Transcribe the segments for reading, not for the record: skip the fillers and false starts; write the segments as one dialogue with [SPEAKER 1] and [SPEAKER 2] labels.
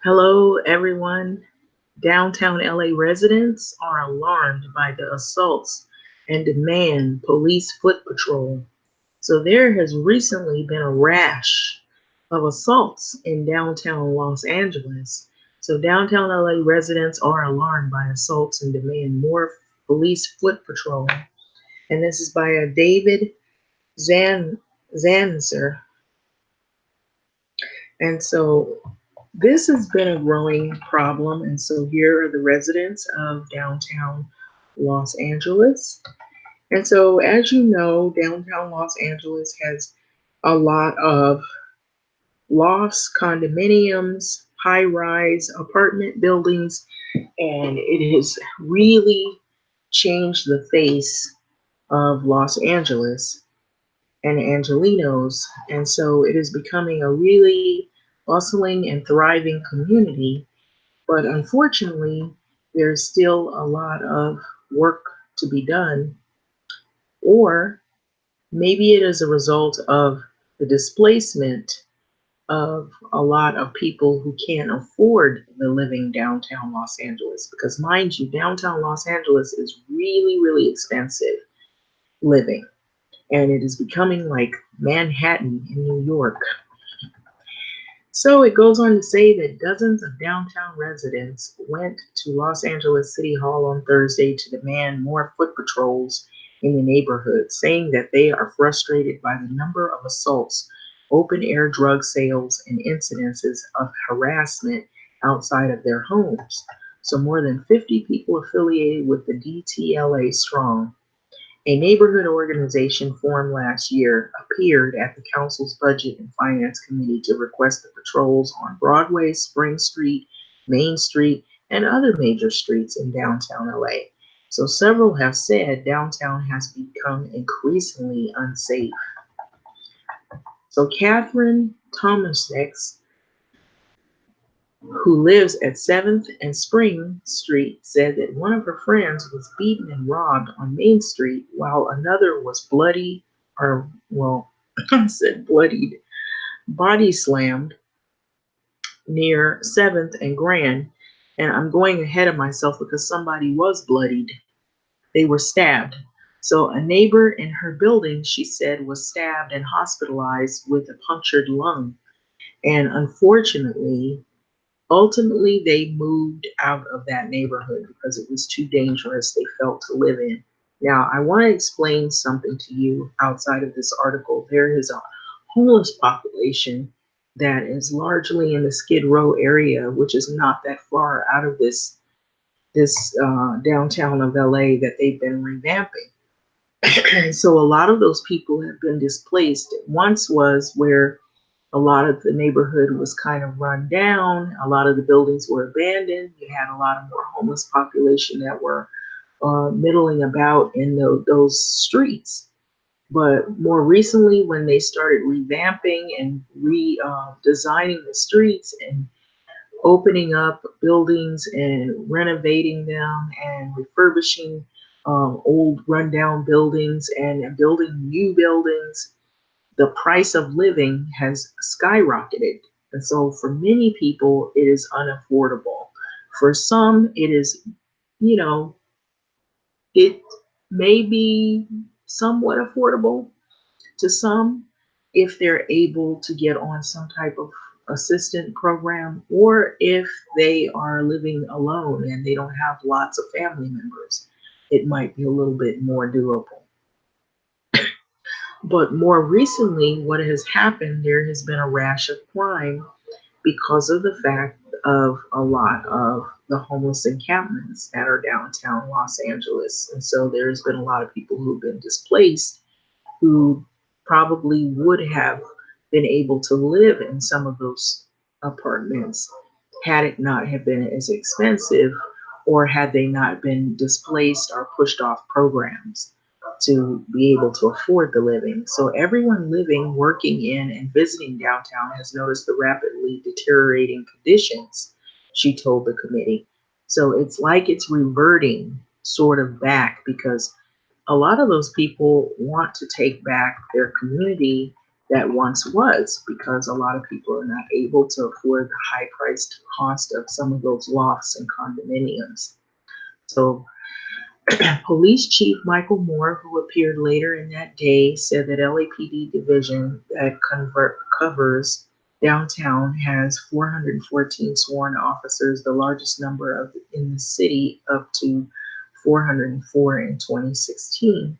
[SPEAKER 1] Hello, everyone. Downtown LA residents are alarmed by the assaults and demand police foot patrol. So, there has recently been a rash of assaults in downtown Los Angeles. So, downtown LA residents are alarmed by assaults and demand more police foot patrol. And this is by David Zan Zanzer. And so this has been a growing problem. And so here are the residents of downtown Los Angeles. And so, as you know, downtown Los Angeles has a lot of loft condominiums, high rise apartment buildings, and it has really changed the face of Los Angeles and Angelinos. And so it is becoming a really bustling and thriving community. But unfortunately, there's still a lot of work to be done. Or maybe it is a result of the displacement of a lot of people who can't afford the living downtown Los Angeles. Because, mind you, downtown Los Angeles is really, really expensive living. And it is becoming like Manhattan in New York. So it goes on to say that dozens of downtown residents went to Los Angeles City Hall on Thursday to demand more foot patrols in the neighborhood, saying that they are frustrated by the number of assaults, open air drug sales, and incidences of harassment outside of their homes. So more than 50 people affiliated with the DTLA Strong, a neighborhood organization formed last year, appeared at the council's Budget and Finance Committee to request the patrols on Broadway, Spring Street, Main Street, and other major streets in downtown LA. So several have said downtown has become increasingly unsafe. So Catherine Tomasek, who lives at 7th and Spring Street, said that one of her friends was beaten and robbed on Main Street while another was bloody, or, well, I said bloodied, body slammed near 7th and Grand. And I'm going ahead of myself because somebody was bloodied. They were stabbed. So a neighbor in her building, she said, was stabbed and hospitalized with a punctured lung. And unfortunately, ultimately, they moved out of that neighborhood because it was too dangerous, they felt, to live in. Now, I want to explain something to you outside of this article. There is a homeless population that is largely in the Skid Row area, which is not that far out of this downtown of LA that they've been revamping. So a lot of those people have been displaced. It once was where a lot of the neighborhood was kind of run down. A lot of the buildings were abandoned. You had a lot of more homeless population that were middling about in those streets. But more recently, when they started revamping and redesigning the streets and opening up buildings and renovating them and refurbishing old rundown buildings and building new buildings, the price of living has skyrocketed. And so for many people, it is unaffordable. For some, it is, you know, it may be somewhat affordable to some if they're able to get on some type of assistant program or if they are living alone and they don't have lots of family members. It might be a little bit more doable. But more recently, what has happened, there has been a rash of crime because of the fact of a lot of the homeless encampments that are downtown Los Angeles. And so there's been a lot of people who've been displaced who probably would have been able to live in some of those apartments had it not have been as expensive or had they not been displaced or pushed off programs to be able to afford the living. So everyone living, working in, and visiting downtown has noticed the rapidly deteriorating conditions, she told the committee. So it's like it's reverting sort of back because a lot of those people want to take back their community that once was, because a lot of people are not able to afford the high priced cost of some of those lofts and condominiums. So Police Chief Michael Moore, who appeared later in that day, said that LAPD division that covers downtown has 414 sworn officers, the largest number in the city, up to 404 in 2016.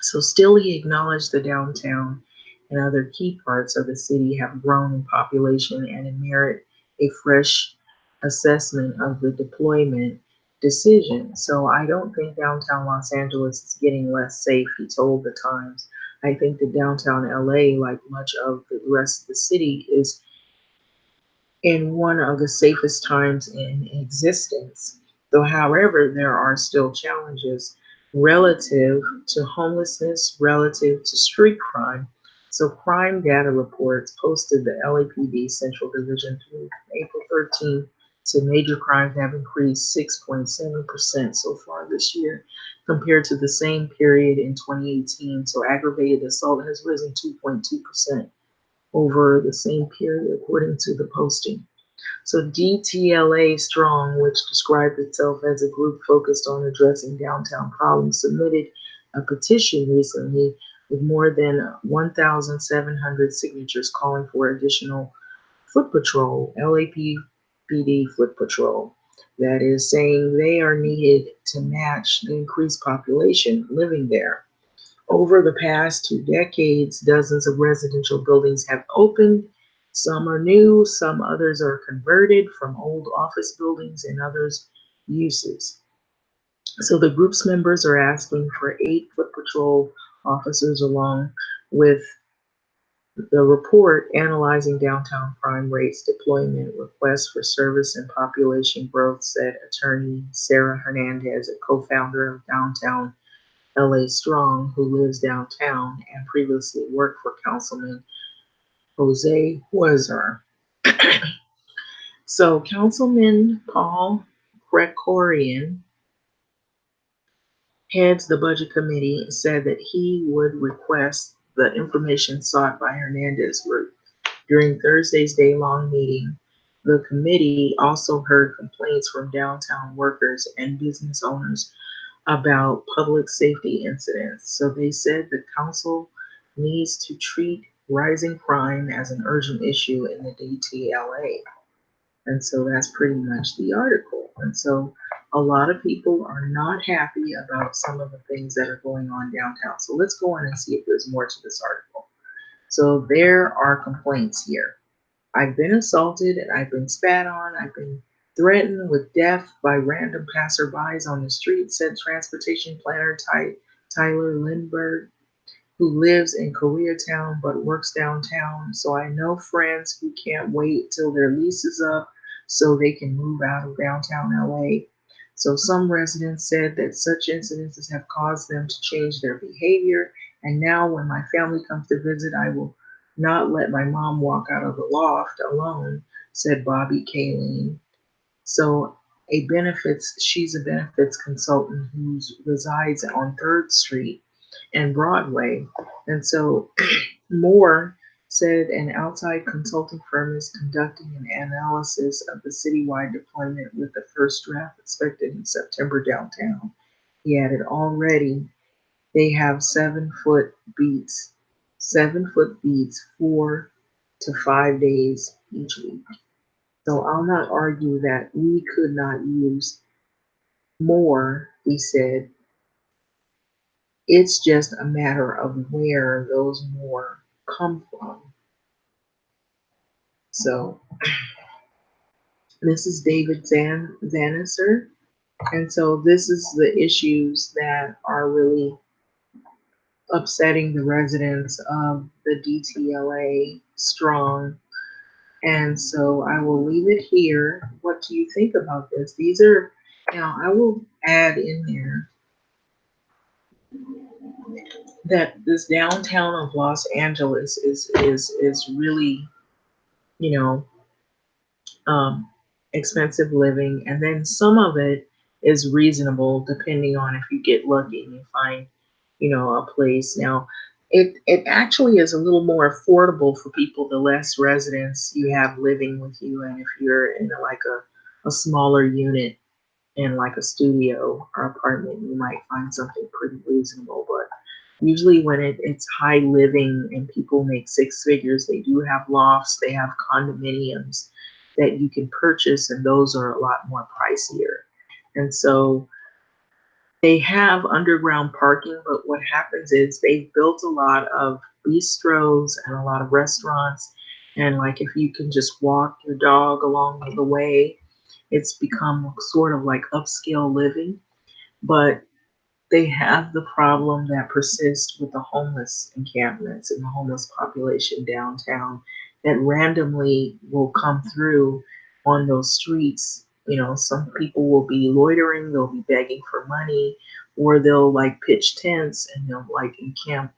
[SPEAKER 1] So still he acknowledged the downtown and other key parts of the city have grown in population and merit a fresh assessment of the deployment decision. So I don't think downtown Los Angeles is getting less safe, he told the Times. I think that downtown LA, like much of the rest of the city, is in one of the safest times in existence. Though, however, there are still challenges relative to homelessness, relative to street crime. So, crime data reports posted the LAPD Central Division through April 13th to major crimes have increased 6.7% so far this year compared to the same period in 2018. So, aggravated assault has risen 2.2% over the same period, according to the posting. So DTLA Strong, which described itself as a group focused on addressing downtown problems, submitted a petition recently with more than 1,700 signatures calling for additional foot patrol, LAPD foot patrol. That is saying they are needed to match the increased population living there. Over the past 2 decades, dozens of residential buildings have opened. Some are new, some others are converted from old office buildings and others uses. So the group's members are asking for 8 foot patrol officers along with the report analyzing downtown crime rates, deployment requests for service and population growth, said attorney Sarah Hernandez, a co-founder of Downtown LA Strong, who lives downtown and previously worked for Councilman Jose Huizar. So Councilman Paul Krekorian heads the budget committee and said that he would request the information sought by Hernandez group. During Thursday's day-long meeting, the committee also heard complaints from downtown workers and business owners about public safety incidents. So they said the council needs to treat rising crime as an urgent issue in the DTLA. And so that's pretty much the article. And so a lot of people are not happy about some of the things that are going on downtown. So let's go on and see if there's more to this article. So there are complaints here. I've been assaulted and I've been spat on. I've been threatened with death by random passerbys on the street, said transportation planner Tyler Lindbergh, who lives in Koreatown but works downtown. So I know friends who can't wait till their lease is up so they can move out of downtown LA. So some residents said that such incidences have caused them to change their behavior. And now when my family comes to visit, I will not let my mom walk out of the loft alone, said Bobby Kaline. So she's a benefits consultant who resides on 3rd Street and Broadway. And so Moore said an outside consulting firm is conducting an analysis of the citywide deployment with the first draft expected in September downtown. He added already they have 7 foot beats, 7 foot beats 4 to 5 days each week. So I'll not argue that we could not use more, he said. It's just a matter of where those more come from. So this is David Zanisser. And so this is the issues that are really upsetting the residents of the DTLA Strong. And so I will leave it here. What do you think about this? These are, now I will add in there that this downtown of Los Angeles is really, you know, um, expensive living, and then some of it is reasonable depending on if you get lucky and you find, a place. Now, It actually is a little more affordable for people the less residents you have living with you, and if you're in like a smaller unit in like a studio or apartment, you might find something pretty reasonable. But usually when it's high living and people make six figures, they do have lofts, they have condominiums that you can purchase, and those are a lot more pricier. And so they have underground parking, but what happens is they've built a lot of bistros and a lot of restaurants. And like if you can just walk your dog along the way, it's become sort of like upscale living. But they have the problem that persists with the homeless encampments and the homeless population downtown that randomly will come through on those streets. You know, some people will be loitering, they'll be begging for money, or they'll like pitch tents and they'll like camp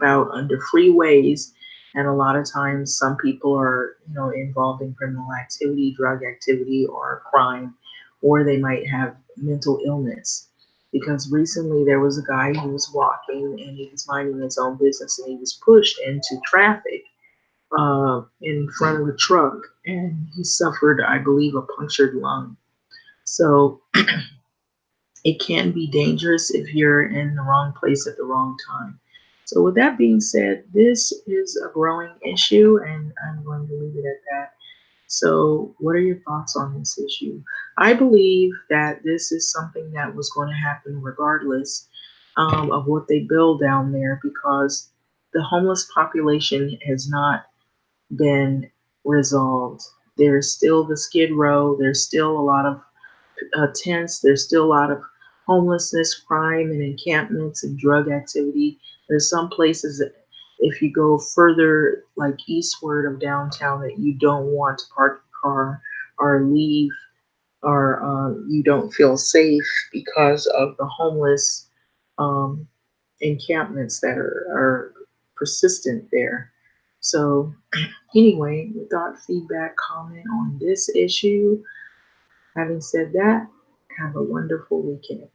[SPEAKER 1] out under freeways. And a lot of times, some people are, you know, involved in criminal activity, drug activity, or crime, or they might have mental illness. Because recently there was a guy who was walking and he was minding his own business and he was pushed into traffic in front of a truck and he suffered, I believe, a punctured lung. So it can be dangerous if you're in the wrong place at the wrong time. So, with that being said, this is a growing issue, and I'm going to leave it at that. So, what are your thoughts on this issue? I believe that this is something that was going to happen regardless of what they build down there because the homeless population has not been resolved. There's still the skid row, there's still a lot of tents. There's still a lot of homelessness, crime, and encampments and drug activity. There's some places that, if you go further, like eastward of downtown, that you don't want to park your car or leave, or you don't feel safe because of the homeless um, encampments that are persistent there. So, anyway, we thought feedback, comment on this issue. Having said that, have a wonderful weekend.